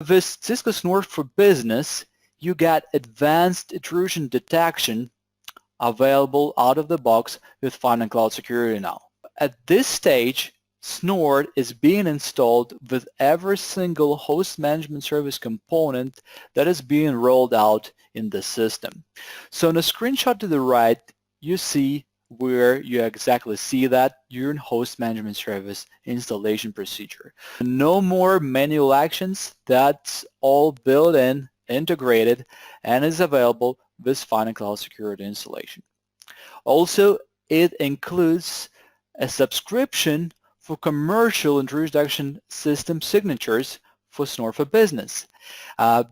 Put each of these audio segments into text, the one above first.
With Cisco Snort for Business, you get advanced intrusion detection available out of the box with Final Cloud Security now. At this stage, Snort is being installed with every single host management service component that is being rolled out in the system. So in a screenshot to the right, you see where you exactly see that during host management service installation procedure. No more manual actions. That's all built in, integrated, and is available with Final Cloud Security installation. Also, it includes a subscription for commercial intrusion detection system signatures for Snort for Business.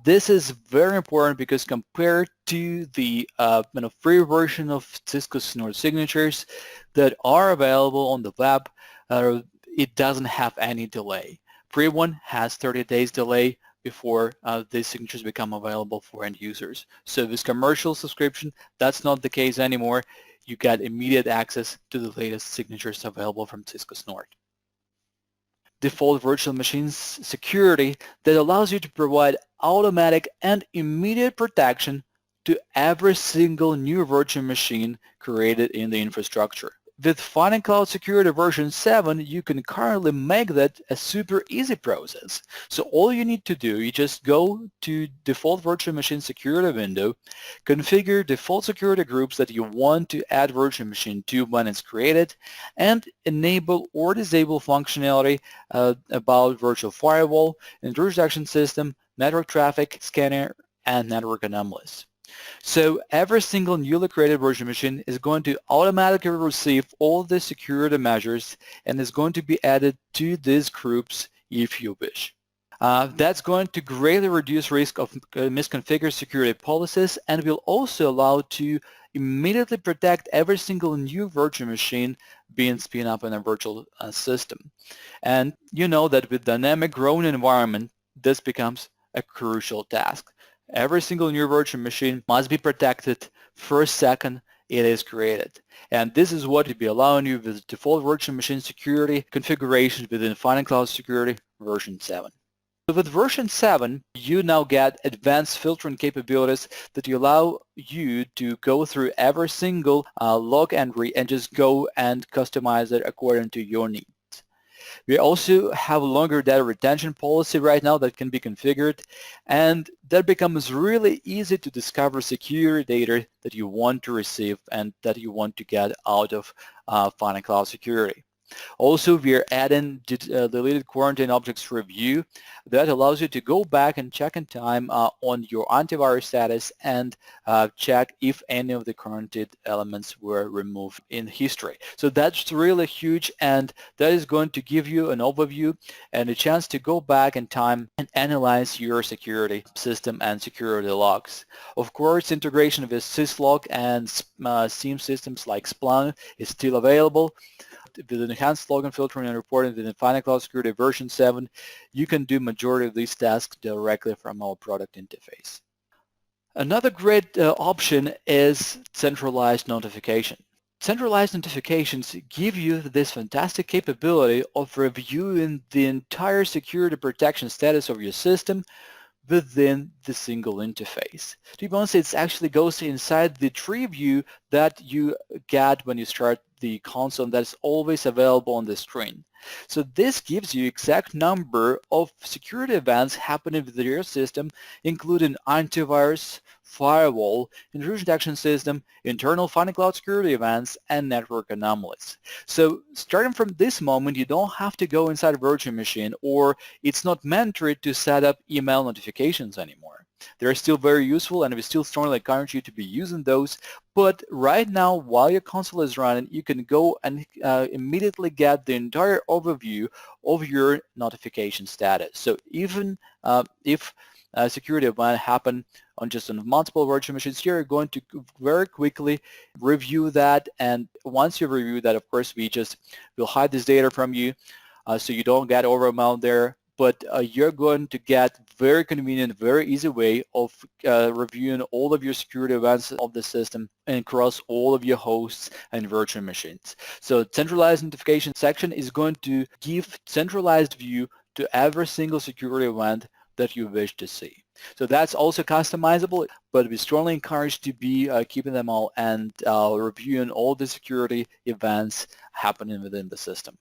This is very important because compared to the free version of Cisco Snort signatures that are available on the web, it doesn't have any delay. Free one has 30 days delay before these signatures become available for end users. So this commercial subscription, that's not the case anymore. You get immediate access to the latest signatures available from Cisco Snort. Default virtual machines security that allows you to provide automatic and immediate protection to every single new virtual machine created in the infrastructure. With Final Cloud Security version 7, you can currently make that a super easy process. So all you need to do, you just go to default virtual machine security window, configure default security groups that you want to add virtual machine to when it's created, and enable or disable functionality about virtual firewall, intrusion detection system, network traffic scanner, and network anomalies. So every single newly created virtual machine is going to automatically receive all the security measures and is going to be added to these groups if you wish. That's going to greatly reduce risk of misconfigured security policies and will also allow to immediately protect every single new virtual machine being spun up in a virtual system. And you know that with dynamic growing environment, this becomes a crucial task. Every single new virtual machine must be protected first second it is created. And this is what will be allowing you with default virtual machine security configuration within Final Cloud Security version 7. So with version 7, you now get advanced filtering capabilities that allow you to go through every single log entry and just go and customize it according to your needs. We also have a longer data retention policy right now that can be configured, and that becomes really easy to discover security data that you want to receive and that you want to get out of Final Cloud Security. Also, we are adding deleted quarantine objects review that allows you to go back and check in time on your antivirus status and check if any of the quarantined elements were removed in history. So that's really huge, and that is going to give you an overview and a chance to go back in time and analyze your security system and security logs. Of course, integration with syslog and SIEM systems like Splunk is still available. With enhanced login filtering and reporting within Final Cloud Security version 7, you can do majority of these tasks directly from our product interface. Another great option is centralized notification. Centralized notifications give you this fantastic capability of reviewing the entire security protection status of your system within the single interface. To be honest, it actually goes inside the tree view that you get when you start the console that's always available on the screen. So this gives you exact number of security events happening with your system, including antivirus, firewall, intrusion detection system, internal Final Cloud Security events, and network anomalies. So starting from this moment, you don't have to go inside a virtual machine, or it's not mandatory to set up email notifications anymore. They're still very useful, and we still strongly encourage you to be using those. But right now, while your console is running, you can go and immediately get the entire overview of your notification status. So even if a security event happen on multiple virtual machines, you're going to very quickly review that. And once you review that, of course, we'll hide this data from you so you don't get overwhelmed there. But you're going to get very convenient, very easy way of reviewing all of your security events of the system and across all of your hosts and virtual machines. So centralized notification section is going to give centralized view to every single security event that you wish to see. So that's also customizable, but we strongly encourage to be keeping them all and reviewing all the security events happening within the system.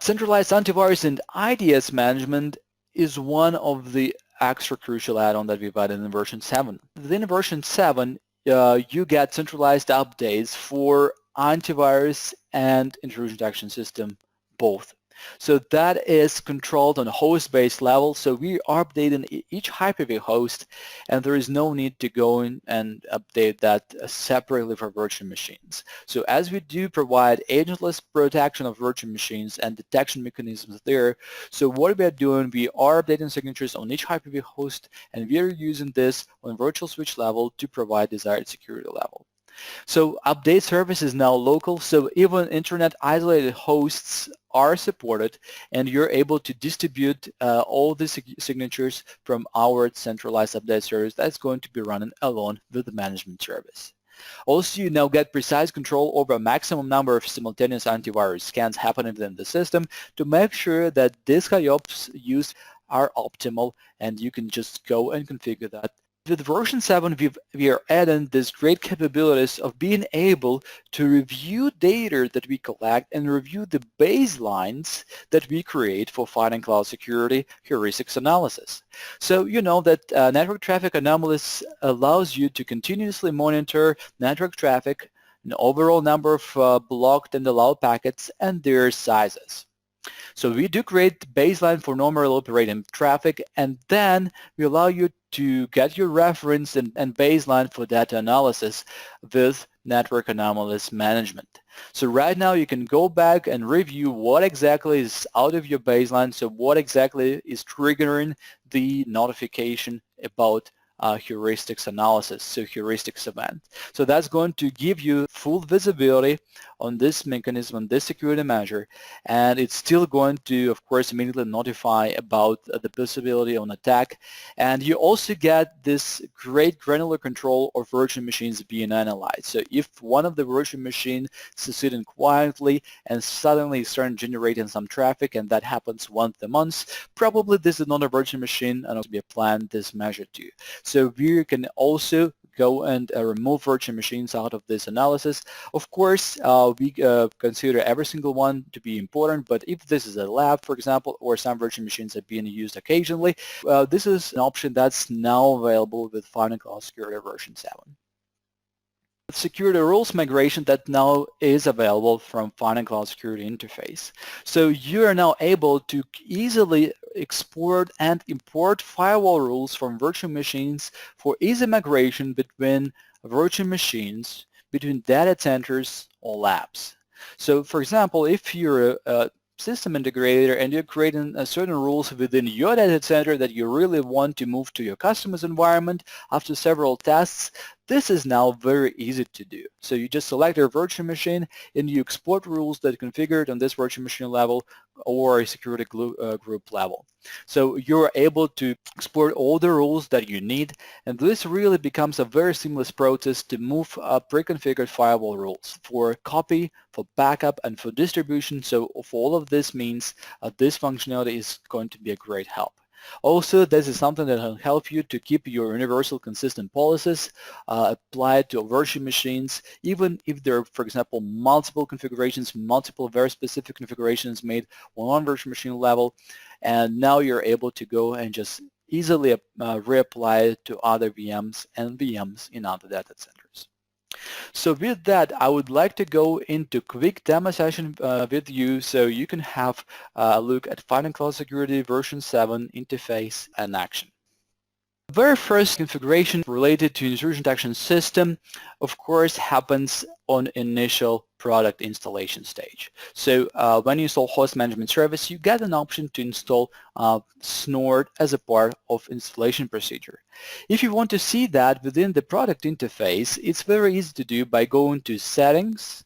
Centralized antivirus and IDS management is one of the extra crucial add-on that we've added in version 7. Within version 7, you get centralized updates for antivirus and intrusion detection system both. So that is controlled on a host-based level. So we are updating each Hyper-V host, and there is no need to go in and update that separately for virtual machines. So as we do provide agentless protection of virtual machines and detection mechanisms there, so what we are doing, we are updating signatures on each Hyper-V host, and we are using this on virtual switch level to provide desired security level. So update service is now local, so even internet isolated hosts are supported, and you're able to distribute all the signatures from our centralized update service that's going to be running along with the management service. Also, you now get precise control over a maximum number of simultaneous antivirus scans happening within the system to make sure that disk IOPS used are optimal, and you can just go and configure that. With version 7, we are adding these great capabilities of being able to review data that we collect and review the baselines that we create for fighting cloud security heuristics analysis. So you know that network traffic anomalies allows you to continuously monitor network traffic, an overall number of blocked and allowed packets, and their sizes. So we do create baseline for normal operating traffic, and then we allow you to get your reference and baseline for data analysis with network anomalies management. So right now you can go back and review what exactly is out of your baseline, so what exactly is triggering the notification about heuristics analysis, so heuristics event. So that's going to give you full visibility on this mechanism, on this security measure, and it's still going to, of course, immediately notify about the possibility of an attack. And you also get this great granular control of virtual machines being analyzed. So if one of the virtual machines is sitting quietly and suddenly starting generating some traffic, and that happens once a month, probably this is not a virtual machine and also be applied this measure to. So we can also go and remove virtual machines out of this analysis. Of course, we consider every single one to be important, but if this is a lab, for example, or some virtual machines are being used occasionally, this is an option that's now available with Final Cloud Security version 7. Security rules migration that now is available from Final Cloud Security interface. So you are now able to easily export and import firewall rules from virtual machines for easy migration between virtual machines, between data centers or labs. So for example, if you're a system integrator and you're creating certain rules within your data center that you really want to move to your customer's environment after several tests, this is now very easy to do. So you just select your virtual machine and you export rules that are configured on this virtual machine level or a security group level. So you're able to export all the rules that you need, and this really becomes a very seamless process to move pre-configured firewall rules for copy, for backup, and for distribution. So for all of this means this functionality is going to be a great help. Also, this is something that will help you to keep your universal consistent policies applied to virtual machines, even if there are, for example, multiple configurations, multiple very specific configurations made on one virtual machine level, and now you're able to go and just easily reapply it to other VMs and VMs in other data centers. So with that, I would like to go into quick demo session with you so you can have a look at Final Cloud Security version 7 interface and action. The very first configuration related to intrusion detection system, of course, happens on initial product installation stage. So when you install host management service, you get an option to install Snort as a part of installation procedure. If you want to see that within the product interface, it's very easy to do by going to Settings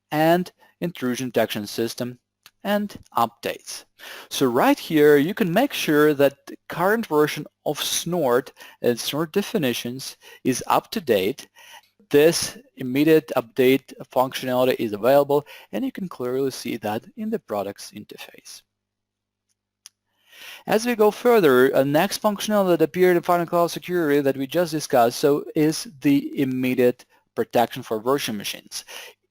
and Intrusion Detection System and Updates. So right here, you can make sure that the current version of Snort and Snort definitions is up to date. This immediate update functionality is available, and you can clearly see that in the products interface. As we go further, a next functionality that appeared in Final Cloud Security that we just discussed is the immediate protection for virtual machines.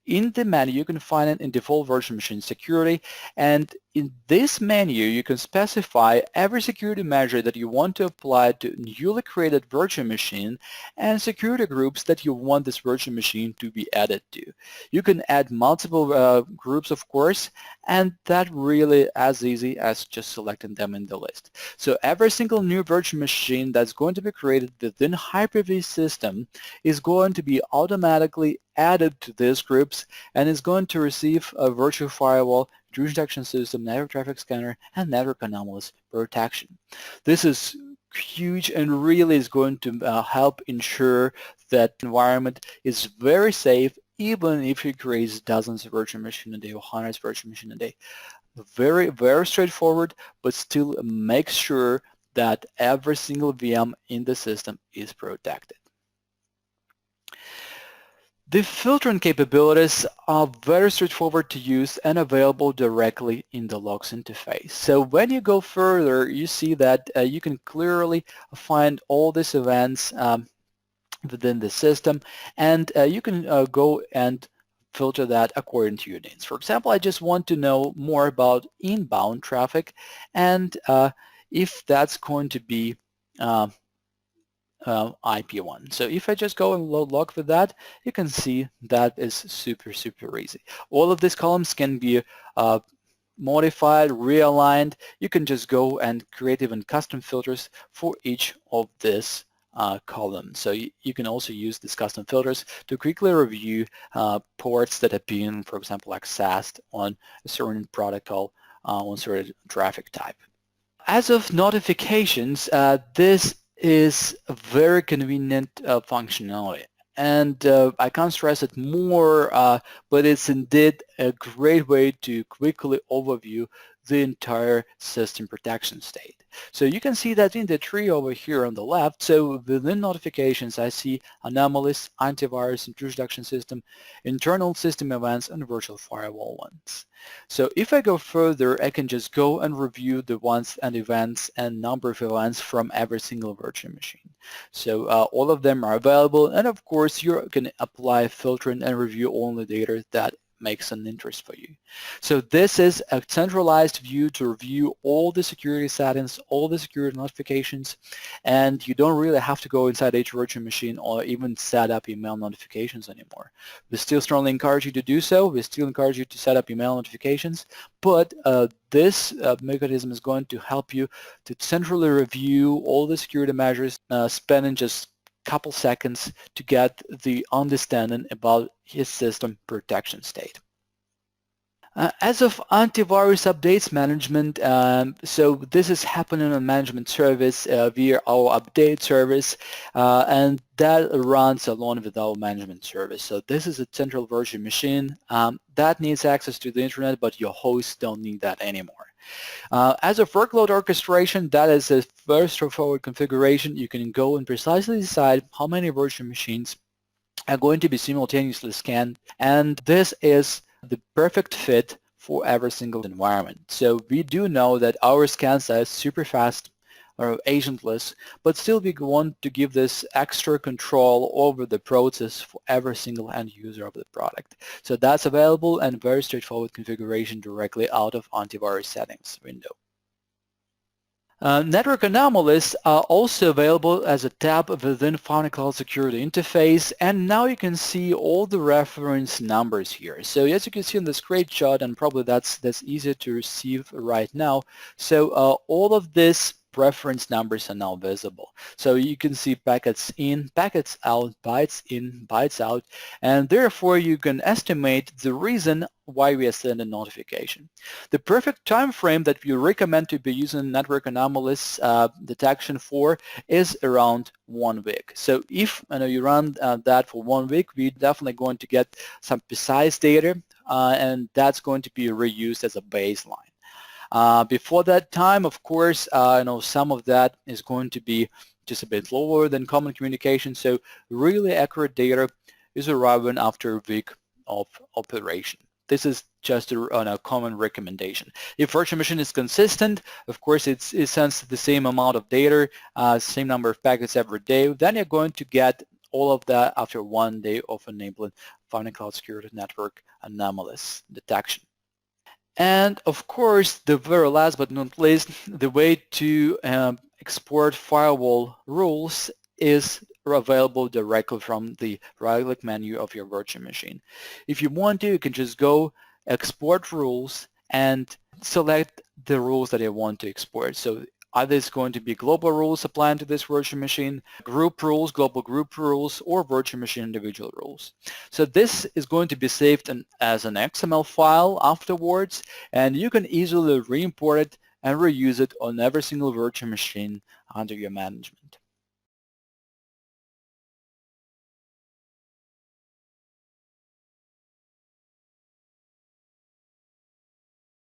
In the menu, you can find it in default virtual machine security, and in this menu you can specify every security measure that you want to apply to newly created virtual machine and security groups that you want this virtual machine to be added to. You can add multiple groups, of course, and that really as easy as just selecting them in the list. So every single new virtual machine that's going to be created within Hyper-V system is going to be automatically added to these groups and is going to receive a virtual firewall, intrusion detection system, network traffic scanner, and network anomalies protection. This is huge and really is going to help ensure that environment is very safe even if you create dozens of virtual machines a day or hundreds of virtual machines a day. Very, very straightforward, but still make sure that every single VM in the system is protected. The filtering capabilities are very straightforward to use and available directly in the logs interface. So when you go further, you see that you can clearly find all these events within the system, and you can go and filter that according to your needs. For example, I just want to know more about inbound traffic, and if that's going to be IP1. So if I just go and log with that, you can see that is super easy. All of these columns can be modified, realigned. You can just go and create even custom filters for each of this columns. So you can also use these custom filters to quickly review ports that have been, for example, accessed on a certain protocol on certain traffic type. As of notifications, this is a very convenient functionality, and I can't stress it more, but it's indeed a great way to quickly overview the entire system protection state. So you can see that in the tree over here on the left. So within notifications, I see anomalies, antivirus, intrusion detection system, internal system events, and virtual firewall ones. So if I go further, I can just go and review the ones and events and number of events from every single virtual machine. So all of them are available, and of course you can apply filtering and review only data that makes an interest for you. So this is a centralized view to review all the security settings, all the security notifications, and you don't really have to go inside each virtual machine or even set up email notifications anymore. We still strongly encourage you to do so. We still encourage you to set up email notifications, but this mechanism is going to help you to centrally review all the security measures, spending just couple seconds to get the understanding about his system protection state. As of antivirus updates management, so this is happening on management service via our update service, and that runs along with our management service. So this is a central virtual machine that needs access to the internet, but your hosts don't need that anymore. As of workload orchestration, that is a very straightforward configuration. You can go and precisely decide how many virtual machines are going to be simultaneously scanned, and this is the perfect fit for every single environment. So we do know that our scans are super fast or agentless, but still we want to give this extra control over the process for every single end user of the product. So that's available and very straightforward configuration directly out of antivirus settings window. Network anomalies are also available as a tab within Final Cloud Security interface, and now you can see all the reference numbers here. So as you can see in the screenshot, and probably that's easier to receive right now, so all of this reference numbers are now visible. So you can see packets in, packets out, bytes in, bytes out, and therefore you can estimate the reason why we are sending a notification. The perfect time frame that we recommend to be using network anomalies detection for is around 1 week. So if you run that for 1 week, we're definitely going to get some precise data, and that's going to be reused as a baseline. Before that time, of course, some of that is going to be just a bit lower than common communication, so really accurate data is arriving after a week of operation. this is just a common recommendation. If virtual machine is consistent, of course it sends the same amount of data, same number of packets every day, then you're going to get all of that after 1 day of enabling Final Cloud Security Network anomalies detection. And of course, the very last but not least, the way to export firewall rules is available directly from the right-click menu of your virtual machine. If you want to, you can just go export rules and select the rules that you want to export. So either it's going to be global rules applied to this virtual machine, group rules, global group rules, or virtual machine individual rules. So this is going to be saved as an XML file afterwards, and you can easily re-import it and reuse it on every single virtual machine under your management.